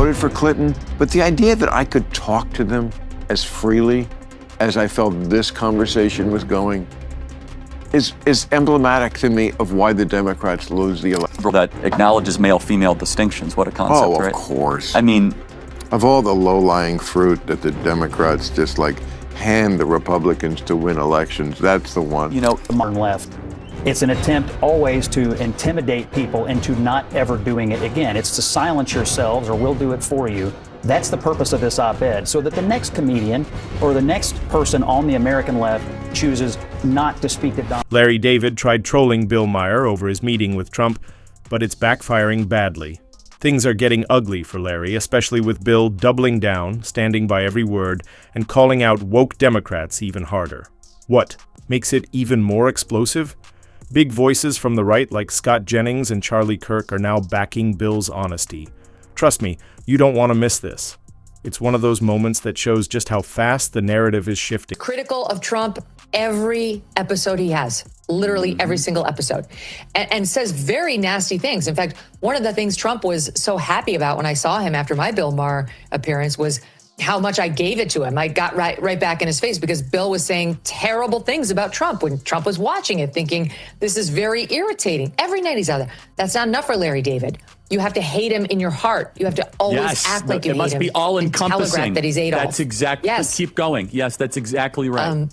voted for Clinton, but the idea that I could talk to them as freely as I felt this conversation was going is emblematic to me of why the Democrats lose the election. That acknowledges male-female distinctions. What a concept, right? Oh, of course. I mean, of all the low-lying fruit that the Democrats just like hand the Republicans to win elections, that's the one. You know, the modern left. It's an attempt always to intimidate people into not ever doing it again. It's to silence yourselves or we'll do it for you. That's the purpose of this op-ed, so that the next comedian or the next person on the American left chooses not to speak to Donald. Larry David tried trolling Bill Maher over his meeting with Trump, but it's backfiring badly. Things are getting ugly for Larry, especially with Bill doubling down, standing by every word, and calling out woke Democrats even harder. What makes it even more explosive? Big voices from the right like Scott Jennings and Charlie Kirk are now backing Bill's honesty. Trust me, you don't want to miss this. It's one of those moments that shows just how fast the narrative is shifting. Critical of Trump every episode he has, literally every single episode, and says very nasty things. In fact, one of the things Trump was so happy about when I saw him after my Bill Maher appearance was how much I gave it to him. I got right back in his face because Bill was saying terrible things about Trump when Trump was watching it, thinking this is very irritating. Every night he's out there. That's not enough for Larry David. You have to hate him in your heart. You have to always act like you hate him. It must be all encompassing. Telegraph that he's Adolf. That's exactly. Yes. Keep going. Yes, that's exactly right.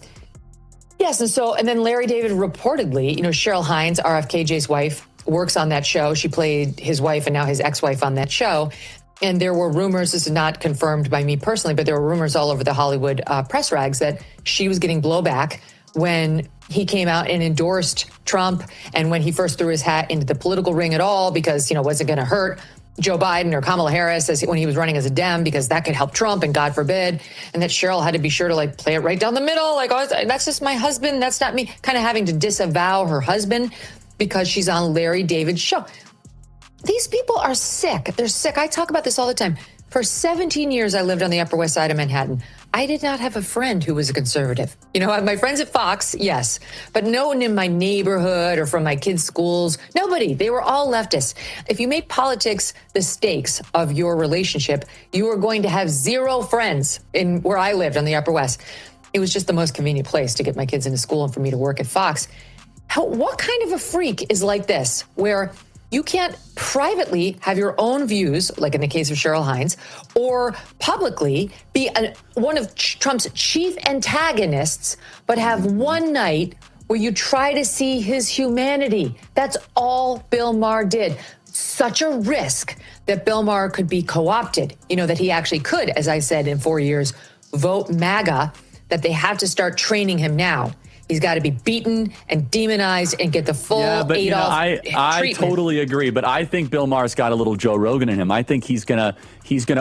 Yes, and then Larry David reportedly, Cheryl Hines, RFKJ's wife, works on that show. She played his wife and now his ex-wife on that show. And there were rumors, this is not confirmed by me personally, but there were rumors all over the Hollywood press rags that she was getting blowback when he came out and endorsed Trump and when he first threw his hat into the political ring at all because, wasn't going to hurt Joe Biden or Kamala Harris when he was running as a Dem because that could help Trump and God forbid. And that Cheryl had to be sure to play it right down the middle. Oh, that's just my husband. That's not me. Kind of having to disavow her husband because she's on Larry David's show. These people are sick. They're sick. I talk about this all the time. For 17 years, I lived on the Upper West Side of Manhattan. I did not have a friend who was a conservative. My friends at Fox, yes, but no one in my neighborhood or from my kids' schools, nobody. They were all leftists. If you made politics the stakes of your relationship, you were going to have zero friends in where I lived on the Upper West. It was just the most convenient place to get my kids into school and for me to work at Fox. What kind of a freak is like this, where you can't privately have your own views, like in the case of Cheryl Hines, or publicly be one of Trump's chief antagonists, but have one night where you try to see his humanity? That's all Bill Maher did. Such a risk that Bill Maher could be co-opted, that he actually could, as I said, in 4 years, vote MAGA, that they have to start training him now. He's got to be beaten and demonized and get the full Adolf treatment. I totally agree, but I think Bill Maher's got a little Joe Rogan in him. I think he's gonna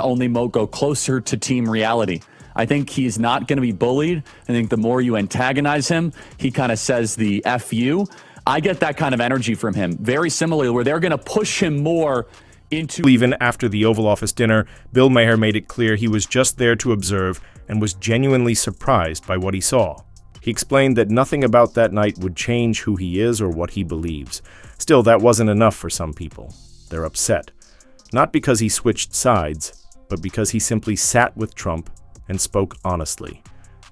only go closer to team reality. I think he's not going to be bullied. I think the more you antagonize him, he kind of says the F you. I get that kind of energy from him. Very similarly, where they're going to push him more into... Even after the Oval Office dinner, Bill Maher made it clear he was just there to observe and was genuinely surprised by what he saw. He explained that nothing about that night would change who he is or what he believes. Still, that wasn't enough for some people. They're upset. Not because he switched sides, but because he simply sat with Trump and spoke honestly.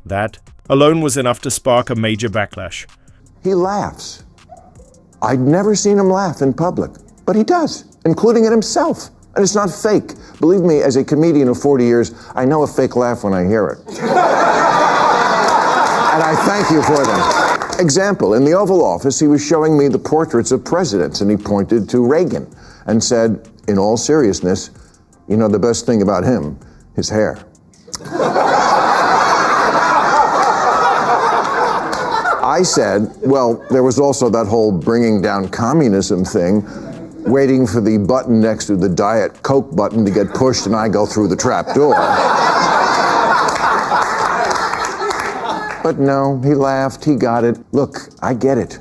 That alone was enough to spark a major backlash. He laughs. I'd never seen him laugh in public, but he does, including at himself. And it's not fake. Believe me, as a comedian of 40 years, I know a fake laugh when I hear it. And I thank you for them. Example, in the Oval Office, he was showing me the portraits of presidents, and he pointed to Reagan and said, in all seriousness, the best thing about him, his hair. I said, well, there was also that whole bringing down communism thing, waiting for the button next to the Diet Coke button to get pushed and I go through the trap door. But no, he laughed, he got it. Look, I get it.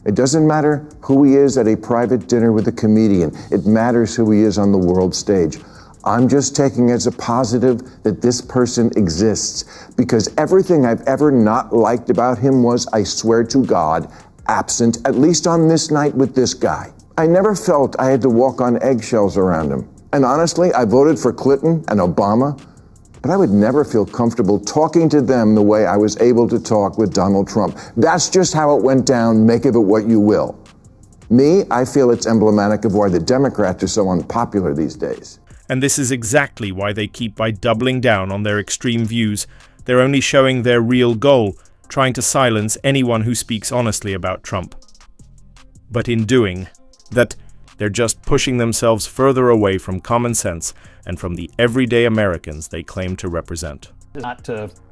It doesn't matter who he is at a private dinner with a comedian. It matters who he is on the world stage. I'm just taking as a positive that this person exists, because everything I've ever not liked about him was, I swear to God, absent, at least on this night with this guy. I never felt I had to walk on eggshells around him. And honestly, I voted for Clinton and Obama, but I would never feel comfortable talking to them the way I was able to talk with Donald Trump. That's just how it went down. Make of it what you will. Me, I feel it's emblematic of why the Democrats are so unpopular these days. And this is exactly why they keep by doubling down on their extreme views. They're only showing their real goal, trying to silence anyone who speaks honestly about Trump. But in doing that, they're just pushing themselves further away from common sense and from the everyday Americans they claim to represent.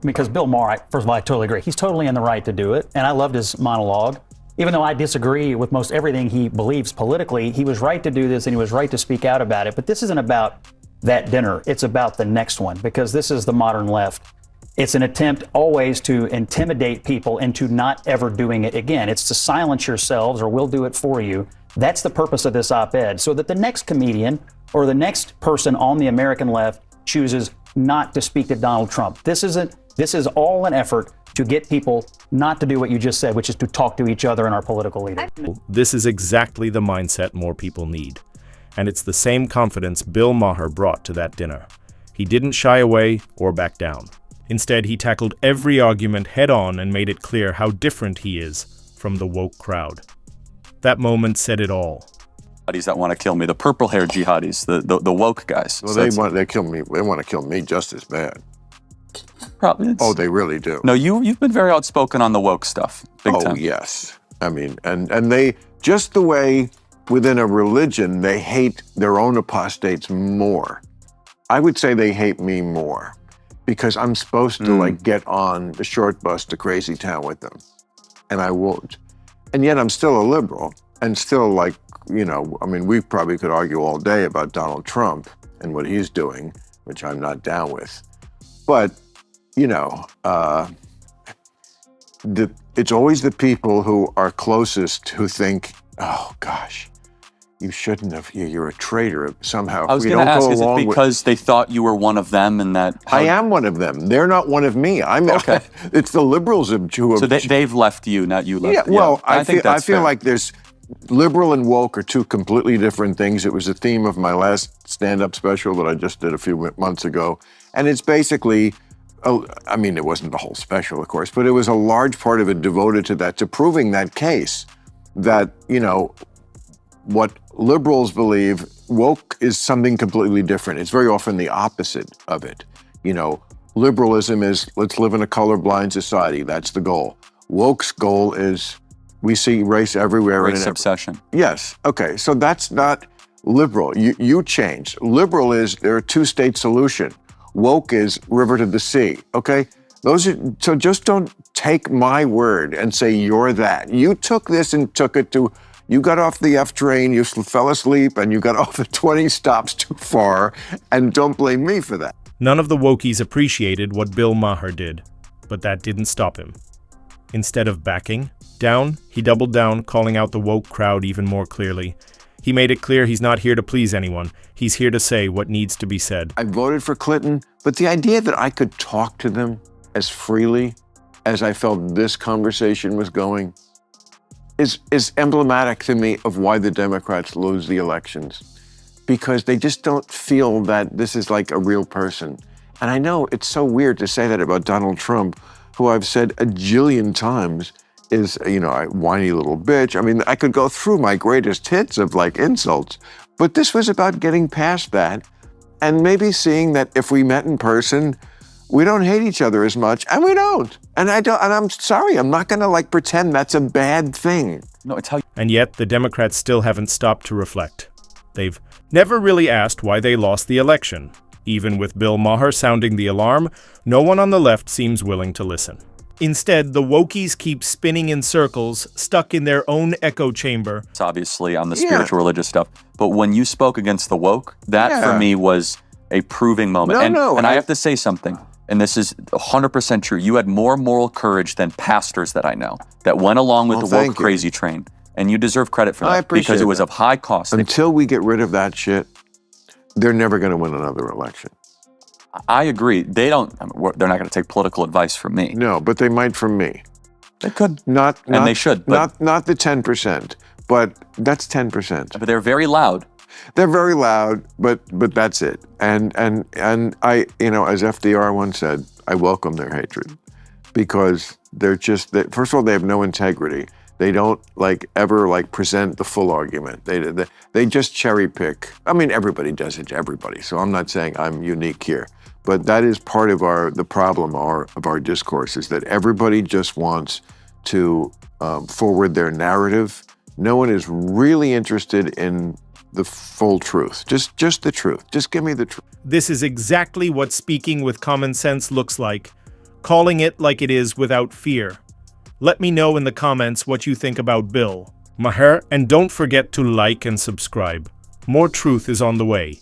Because Bill Maher, first of all, I totally agree. He's totally in the right to do it, and I loved his monologue. Even though I disagree with most everything he believes politically, he was right to do this and he was right to speak out about it. But this isn't about that dinner. It's about the next one, because this is the modern left. It's an attempt always to intimidate people into not ever doing it again. It's to silence yourselves, or we'll do it for you. That's the purpose of this op-ed, so that the next comedian or the next person on the American left chooses not to speak to Donald Trump. This is all an effort to get people not to do what you just said, which is to talk to each other and our political leaders. This is exactly the mindset more people need. And it's the same confidence Bill Maher brought to that dinner. He didn't shy away or back down. Instead, he tackled every argument head-on and made it clear how different he is from the woke crowd. That moment said it all. Jihadis that want to kill me, the purple-haired jihadis, the woke guys. Well, they want to kill me just as bad. Probably. Oh, they really do. No, you've been very outspoken on the woke stuff. Big time. Yes. I mean, and they, just the way within a religion, they hate their own apostates more. I would say they hate me more, because I'm supposed to like get on the short bus to Crazy Town with them, and I won't. And yet I'm still a liberal, and still, like, you know, I mean, we probably could argue all day about Donald Trump and what he's doing, which I'm not down with. But, you know, it's always the people who are closest who think, oh gosh, you shouldn't have, you're a traitor somehow. I was going to ask, is it because they thought you were one of them, and that... I am one of them. They're not one of me. Okay. It's the liberals who have... So they've left you, not you left. Yeah, well, I think that's feel fair. like there's... Liberal and woke are two completely different things. It was the theme of my last stand-up special that I just did a few months ago. And it's basically... I mean, it wasn't the whole special, of course, but it was a large part of it devoted to that, to proving that case that, you know, what liberals believe, woke is something completely different. It's very often the opposite of it. You know, liberalism is, let's live in a colorblind society. That's the goal. Woke's goal is, we see race everywhere. Race obsession. Yes. Okay. So that's not liberal. You changed. Liberal is, there are two-state solution. Woke is river to the sea. Okay. So just don't take my word and say you're that. You took this and took it to, you got off the F train, you fell asleep, and you got off at 20 stops too far, and don't blame me for that. None of the wokies appreciated what Bill Maher did, but that didn't stop him. Instead of backing down, he doubled down, calling out the woke crowd even more clearly. He made it clear he's not here to please anyone. He's here to say what needs to be said. I voted for Clinton, but the idea that I could talk to them as freely as I felt this conversation was going is emblematic to me of why the Democrats lose the elections, because they just don't feel that this is like a real person. And I know it's so weird to say that about Donald Trump, who I've said a jillion times is, you know, a whiny little bitch. I mean, I could go through my greatest hits of like insults, but this was about getting past that and maybe seeing that if we met in person, we don't hate each other as much, and we don't. And I'm sorry, I'm not gonna like pretend that's a bad thing. No, it's how. And yet, the Democrats still haven't stopped to reflect. They've never really asked why they lost the election. Even with Bill Maher sounding the alarm, no one on the left seems willing to listen. Instead, the wokies keep spinning in circles, stuck in their own echo chamber. It's obviously on the spiritual religious stuff. But when you spoke against the woke, that for me was a proving moment. And I have to say something, and this is 100% true. You had more moral courage than pastors that I know that went along with the woke crazy train. And you deserve credit for that, because it was of high cost. Until we get rid of that shit, they're never going to win another election. I agree. They're not going to take political advice from me. No, but they might from me. They could. And they should. Not the 10%, but that's 10%. But they're very loud. They're very loud, but that's it. And I, as FDR once said, I welcome their hatred, because first of all, they have no integrity. They don't ever present the full argument. They just cherry pick. I mean, everybody does it to everybody. So I'm not saying I'm unique here, but that is part of the problem of our discourse, is that everybody just wants to forward their narrative. No one is really interested in the full truth. Just the truth. Just give me the truth. This is exactly what speaking with common sense looks like. Calling it like it is without fear. Let me know in the comments what you think about Bill Maher, and don't forget to like and subscribe. More truth is on the way.